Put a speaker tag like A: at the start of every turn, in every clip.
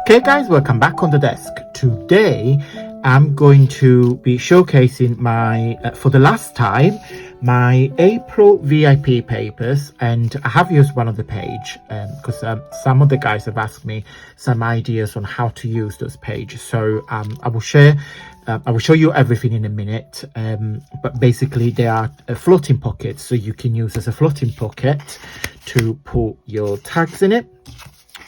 A: Okay guys, welcome back on the desk. Today I'm going to be showcasing my for the last time my April VIP papers, and I have used one on the page because some of the guys have asked me some ideas on how to use those pages. So I will show you everything in a minute, but basically they are floating pockets, so you can use as a floating pocket to put your tags in it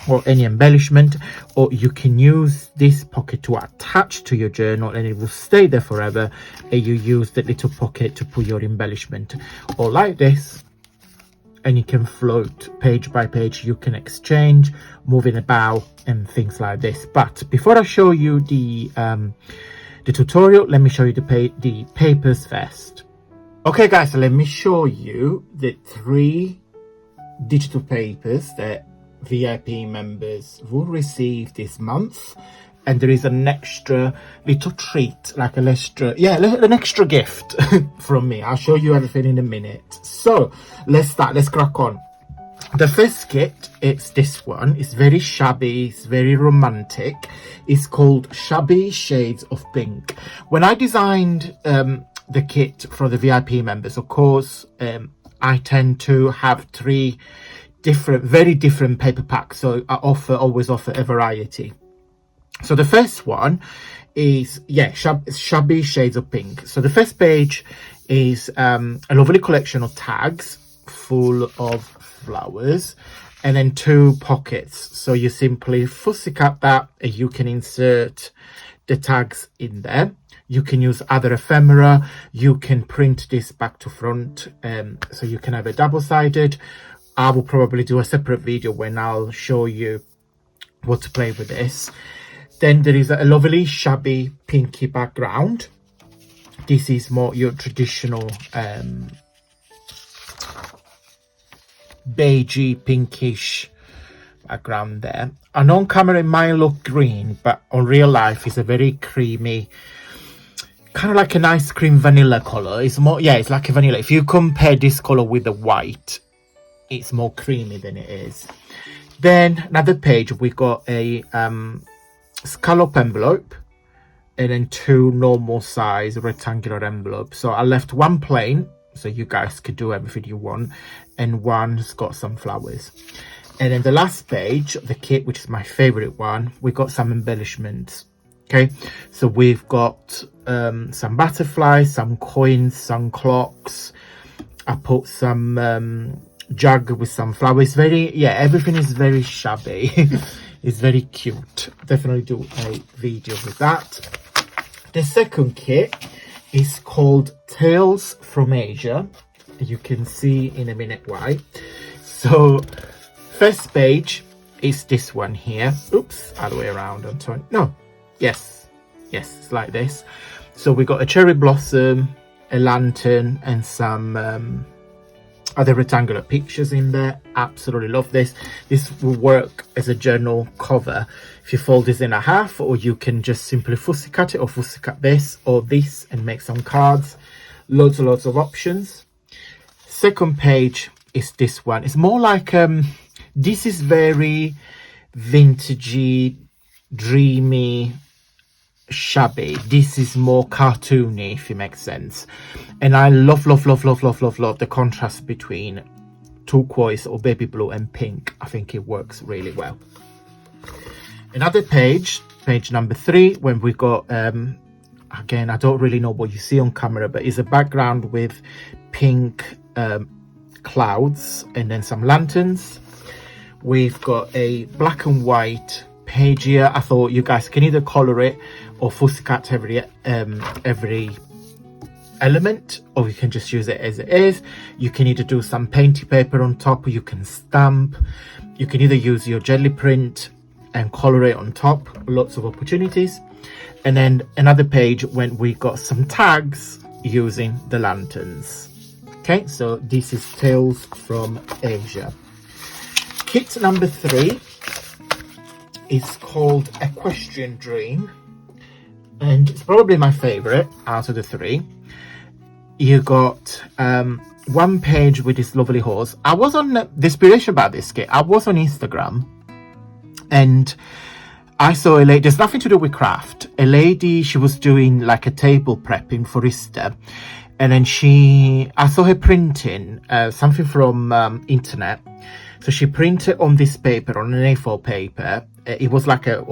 A: or any embellishment, or you can use this pocket to attach to your journal and it will stay there forever, and you use the little pocket to put your embellishment, or like this, and you can float page by page. You can exchange, moving about and things like this. But before I show you the tutorial, let me show you the papers first. Okay guys, so let me show you the 3 digital papers that VIP members will receive this month, and there is an extra little treat, like an extra gift from me. I'll show you everything in a minute. So let's crack on. The first kit, it's this one. It's very shabby, it's very romantic. It's called Shabby Shades of Pink. When I designed the kit for the VIP members, of course, I tend to have 3 very different paper packs, so I always offer a variety. So the first one is Shabby Shades of Pink. So the first page is a lovely collection of tags full of flowers, and then 2 pockets. So you simply fussy cut that and you can insert the tags in there. You can use other ephemera, you can print this back to front, so you can have a double-sided. I will probably do a separate video when I'll show you what to play with this. Then there is a lovely shabby pinky background. This is more your traditional beigey pinkish background there. And on camera it might look green, but on real life it's a very creamy, kind of like an ice cream vanilla color. It's more, it's like a vanilla. If you compare this color with the white, it's more creamy than it is. Then another page, we got a scallop envelope, and then 2 normal size rectangular envelopes. So I left 1 plain, so you guys could do everything you want, and 1's got some flowers. And then the last page of the kit, which is my favorite one, we got some embellishments. Okay, so we've got some butterflies, some coins, some clocks. I put some jug with some flowers. Everything is very shabby. It's very cute. Definitely do a video with that. The second kit is called Tales from Asia. You can see in a minute why. So first page is this one here. Oops, other way around. I'm sorry. No, yes, it's like this. So we got a cherry blossom, a lantern, and some other rectangular pictures in there. Absolutely love this. This will work as a journal cover if you fold this in half, or you can just simply fussy cut it, or fussy cut this or this and make some cards. Loads of options. Second page is this one. It's more like this is very vintagey, dreamy, shabby. This is more cartoony, if it makes sense. And I love the contrast between turquoise or baby blue and pink. I think it works really well. Another page number 3, when we got again, I don't really know what you see on camera, but it's a background with pink clouds and then some lanterns. We've got a black and white page here. I thought you guys can either color it or fussy cut every element, or you can just use it as it is. You can either do some painty paper on top, or you can stamp. You can either use your jelly print and color it on top. Lots of opportunities. And then another page when we got some tags using the lanterns. Okay, so this is Tales from Asia. Kit number 3 is called Equestrian Dream, and it's probably my favorite out of the 3. You got 1 page with this lovely horse. I was on the inspiration about this kit. I was on Instagram, and I saw a lady, there's nothing to do with craft. A lady, she was doing like a table prepping for Easter. And then I saw her printing something from internet. So she printed on this paper, on an A4 paper. It was like a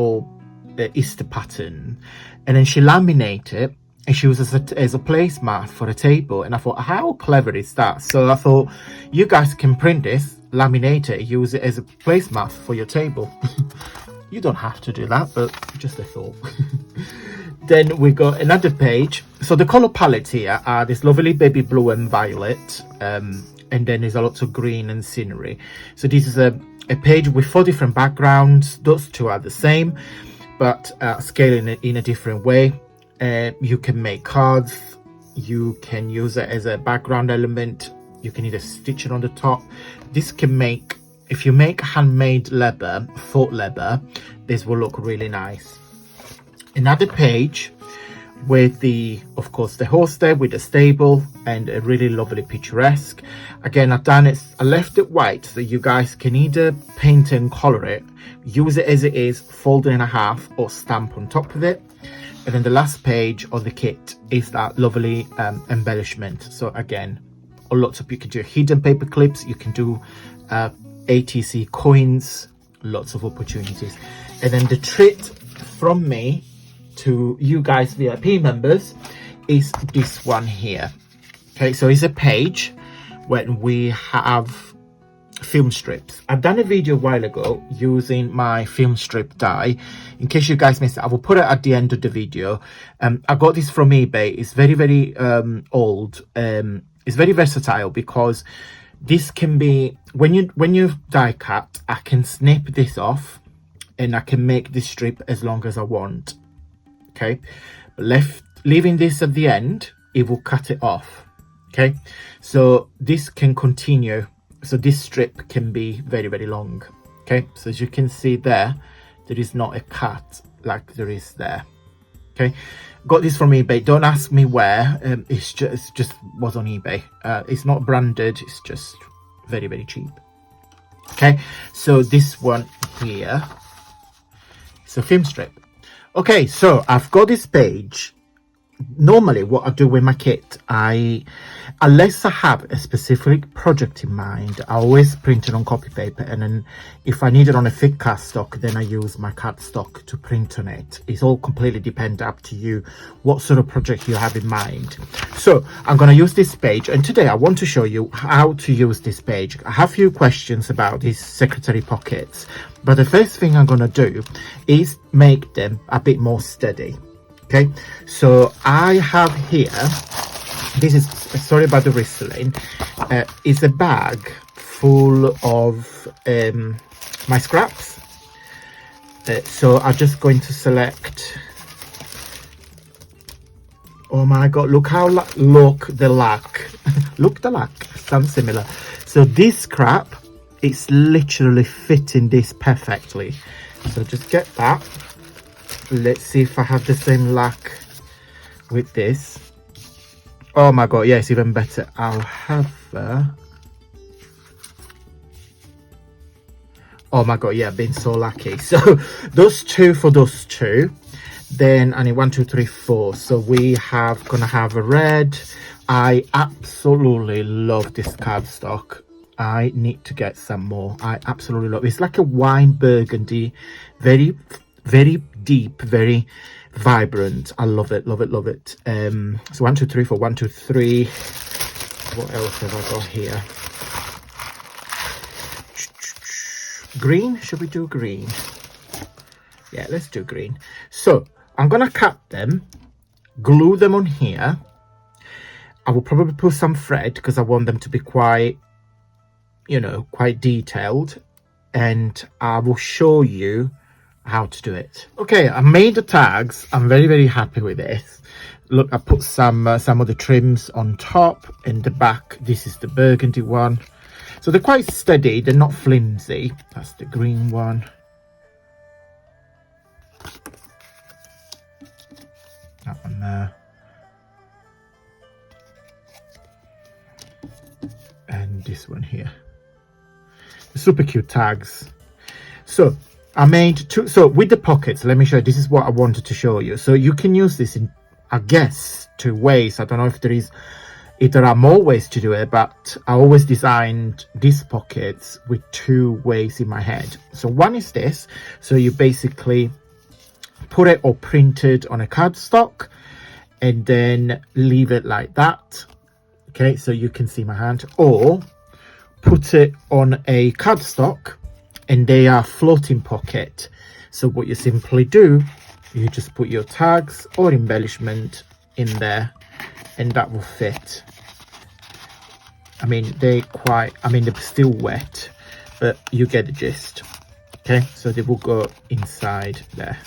A: Easter pattern. And then she laminated, and she used as a placemat for a table. And I thought, how clever is that? So I thought, you guys can print this, laminate it, use it as a placemat for your table. You don't have to do that, but just a thought. Then we got another page. So the color palette here are this lovely baby blue and violet, and then there's a lot of green and scenery. So this is a page with 4 different backgrounds. Those 2 are the same, but scaling it in a different way. You can make cards, you can use it as a background element, you can either stitch it on the top. This can make, if you make handmade leather, faux leather, this will look really nice. Another page with of course the horse there with the stable, and a really lovely picturesque. Again, I left it white so you guys can either paint and color it, use it as it is, fold it in half, or stamp on top of it. And then the last page of the kit is that lovely embellishment. So again, you can do hidden paper clips, you can do ATC coins, lots of opportunities. And then the treat from me to you guys VIP members is this one here. Okay, so it's a page when we have film strips. I've done a video a while ago using my film strip die. In case you guys missed it, I will put it at the end of the video. I got this from eBay. It's very old. It's very versatile because this can be, when you die cut, I can snip this off and I can make this strip as long as I want. Okay, but leaving this at the end, it will cut it off. Okay, so this can continue. So this strip can be very long. Okay, so as you can see there is not a cut like there is there. Okay, got this from eBay. Don't ask me where. It's just was on eBay. It's not branded, it's just very cheap. Okay, so this one here, it's a film strip. Okay, so I've got this page. Normally what I do with my kit, unless I have a specific project in mind, I always print it on copy paper, and then if I need it on a thick cardstock, then I use my cardstock to print on it. It's all completely dependent, up to you what sort of project you have in mind. So I'm going to use this page, and today I want to show you how to use this page. I have a few questions about these secretary pockets, but the first thing I'm going to do is make them a bit more steady. Okay, so I have here, this is, sorry about the whistling, is a bag full of my scraps. So I'm just going to select, oh my god, look how, look the lack, look the lack, sounds similar. So this scrap, it's literally fitting this perfectly. So just get that. Let's see if I have the same luck with this. Oh my god, yes, even better. I'll have oh my god, yeah, been so lucky. So those 2 for those 2. Then I need 1, 2, 3, 4. So we have gonna have a red. I absolutely love this cardstock. I need to get some more. I absolutely love it. It's like a wine burgundy, very deep, very vibrant. I love it. So 1, 2, 3, 4, 1, 2, 3. What else have I got here? Green, should we do green? Yeah, let's do green. So I'm gonna cut them, glue them on here. I will probably put some thread because I want them to be quite, you know, quite detailed, and I will show you how to do it. Okay, I made the tags. I'm very happy with this. Look, I put some of the trims on top. In the back, this is the burgundy one, so they're quite steady, they're not flimsy. That's the green one. That one there, and this one here. Super cute tags. So I made two. So with the pockets, let me show you. This is what I wanted to show you. So you can use this in, I guess, two ways. I don't know if there are more ways to do it, but I always designed these pockets with two ways in my head. So one is this. So you basically put it or print it on a cardstock and then leave it like that. Okay, so you can see my hand, or put it on a cardstock and they are floating pocket. So what you simply do, you just put your tags or embellishment in there and that will fit. I mean, they're still wet, but you get the gist. Okay, so they will go inside there.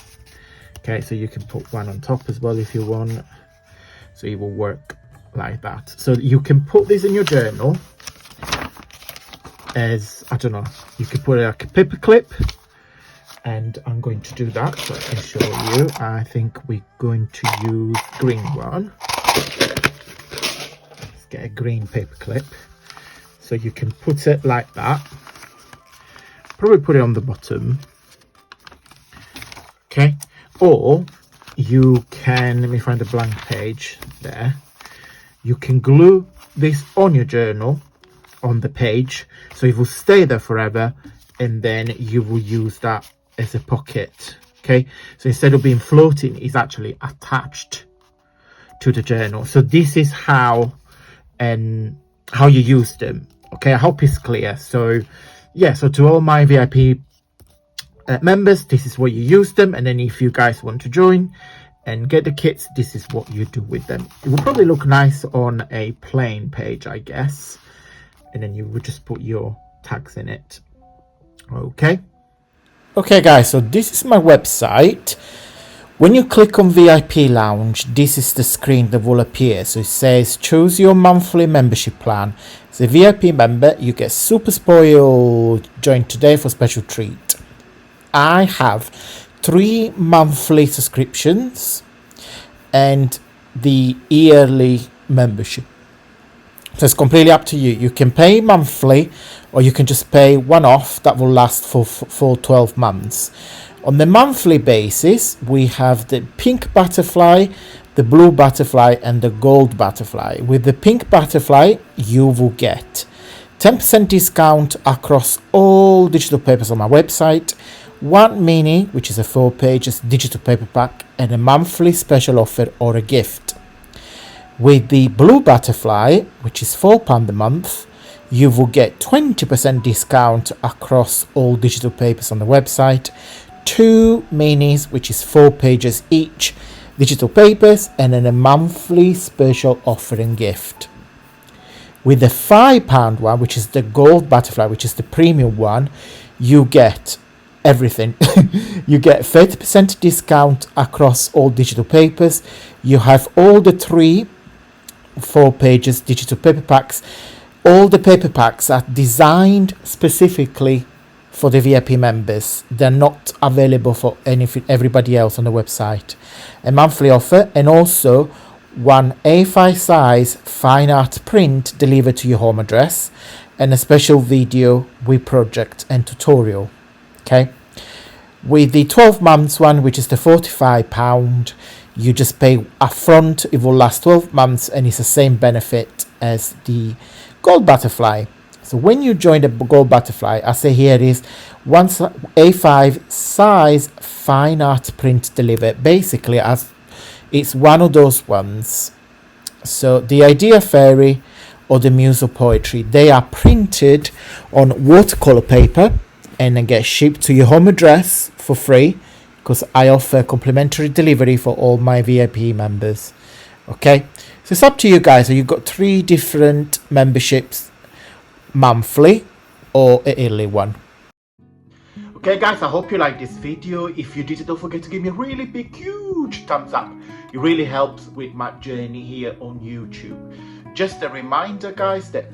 A: Okay, so you can put one on top as well if you want. So it will work like that. So you can put this in your journal as, I don't know, you could put it like a paper clip, and I'm going to do that so I can show you. I think we're going to use green one. Let's get a green paper clip. So you can put it like that, probably put it on the bottom. Okay, or you can, let me find a blank page there. You can glue this on your journal, on the page, so it will stay there forever, and then you will use that as a pocket. Okay, so instead of being floating, it's actually attached to the journal. So this is how you use them. Okay, I hope it's clear. So yeah, so to all my VIP members, this is what you use them, and then if you guys want to join and get the kits, this is what you do with them. It will probably look nice on a plain page, I guess, and then you would just put your tags in it. Okay guys, so this is my website. When you click on VIP Lounge, this is the screen that will appear. So it says choose your monthly membership plan. As a VIP member, you get super spoiled. Join today for special treat. I have 3 monthly subscriptions and the yearly membership. So it's completely up to you. You can pay monthly, or you can just pay one off that will last for 12 months. On the monthly basis, we have the pink butterfly, the blue butterfly, and the gold butterfly. With the pink butterfly, you will get 10% discount across all digital papers on my website, 1 mini, which is a 4-page digital paper pack, and a monthly special offer or a gift. With the blue butterfly, which is £4 a month, you will get 20% discount across all digital papers on the website, 2 minis, which is 4 pages each, digital papers, and then a monthly special offer and gift. With the £5 one, which is the gold butterfly, which is the premium one, you get everything. You get 30% discount across all digital papers. You have all the 3 4 pages digital paper packs. All the paper packs are designed specifically for the VIP members. They're not available for everybody else on the website. A monthly offer, and also 1 A5 size fine art print delivered to your home address, and a special video with project and tutorial. Okay, with the 12 months one, which is the £45, you just pay upfront. It will last 12 months, and it's the same benefit as the gold butterfly. So when you join the gold butterfly, I say here it is 1 A5 size fine art print delivered. Basically, as it's one of those ones. So the Idea Fairy or the Muse of Poetry, they are printed on watercolor paper and then get shipped to your home address for free, because I offer complimentary delivery for all my VIP members. Okay, so it's up to you guys. So you've got 3 different memberships, monthly or a yearly one. Okay guys, I hope you liked this video. If you did, don't forget to give me a really big, huge thumbs up. It really helps with my journey here on YouTube. Just a reminder guys, that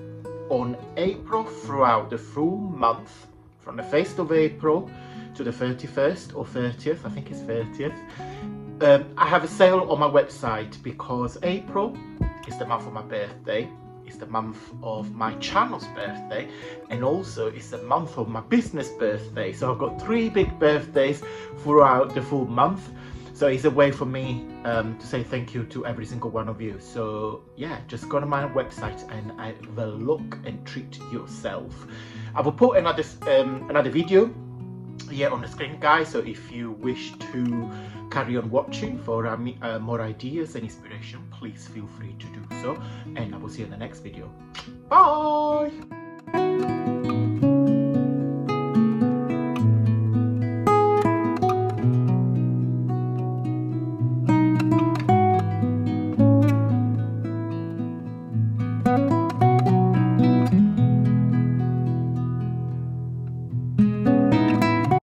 A: on April, throughout the full month, from the 1st of April to the 31st or 30th, I think it's 30th, I have a sale on my website, because April is the month of my birthday. it's the month of my channel's birthday, and also it's the month of my business birthday. So I've got 3 big birthdays throughout the full month. So it's a way for me to say thank you to every single one of you. So yeah, just go to my website and have a look and treat yourself. I will put another video here on the screen, guys. So if you wish to carry on watching for more ideas and inspiration, please feel free to do so. And I will see you in the next video. Bye!